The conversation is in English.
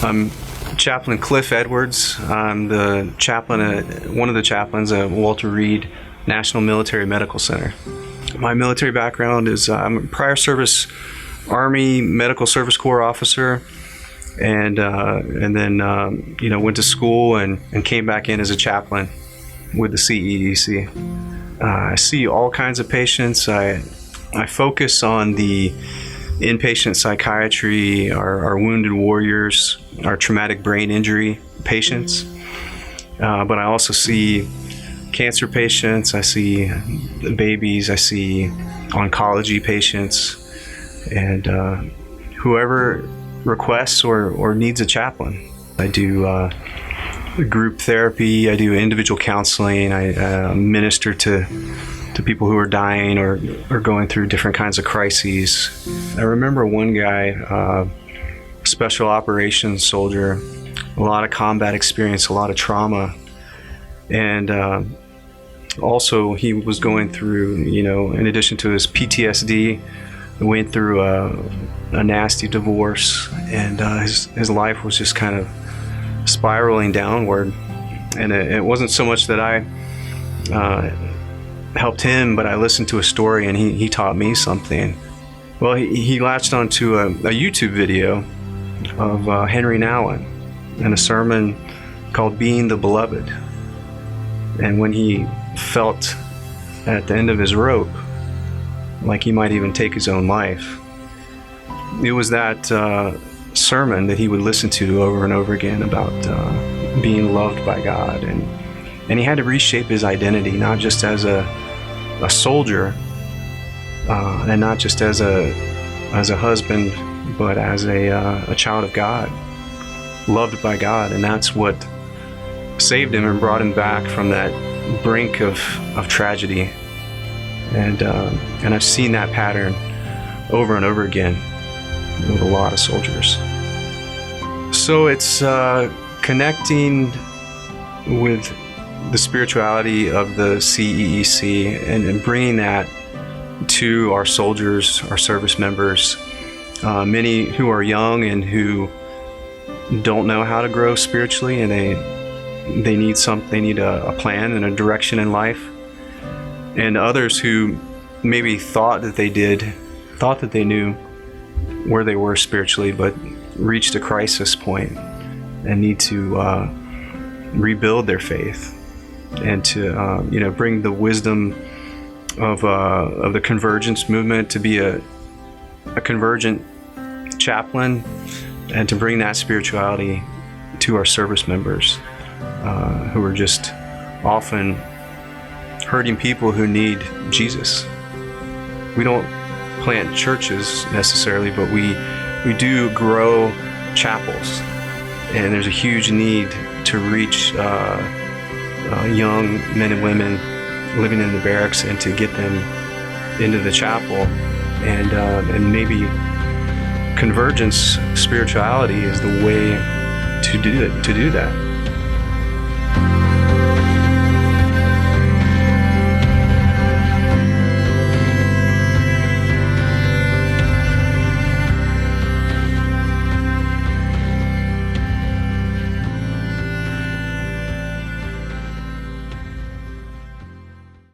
I'm Chaplain Cliff Edwards. I'm the chaplain at one of the chaplains at Walter Reed National Military Medical Center. My military background is I'm a prior service Army Medical Service Corps officer, and then went to school and came back in as a chaplain with the CEDC. I see all kinds of patients. I focus on the inpatient psychiatry, our wounded warriors, our traumatic brain injury patients. But I also see cancer patients, I see babies, I see oncology patients, and whoever requests or needs a chaplain. I do group therapy, I do individual counseling, I minister to people who are dying or going through different kinds of crises. I remember one guy, special operations soldier, a lot of combat experience, a lot of trauma, and also he was going through, in addition to his PTSD, he went through a nasty divorce, and his life was just kind of spiraling downward. And it wasn't so much that I helped him, but I listened to a story and he taught me something. Well, he latched onto a YouTube video of Henry Nouwen and a sermon called Being the Beloved. And when he felt at the end of his rope, like he might even take his own life, it was that sermon that he would listen to over and over again about being loved by God. And he had to reshape his identity, not just as a soldier, and not just as a husband, but as a child of God, loved by God. And that's what saved him and brought him back from that brink of tragedy. And I've seen that pattern over and over again with a lot of soldiers. So it's connecting with the spirituality of the CEEC and bringing that to our soldiers, our service members, many who are young and who don't know how to grow spiritually, and they need a plan and a direction in life, and others who maybe thought that they knew where they were spiritually, but reached a crisis point and need to rebuild their faith, and to bring the wisdom of the convergence movement, to be a convergent chaplain, and to bring that spirituality to our service members who are just often hurting people who need Jesus. We don't plant churches necessarily, but we do grow chapels, and there's a huge need to reach young men and women living in the barracks and to get them into the chapel, and maybe convergence spirituality is the way to do that.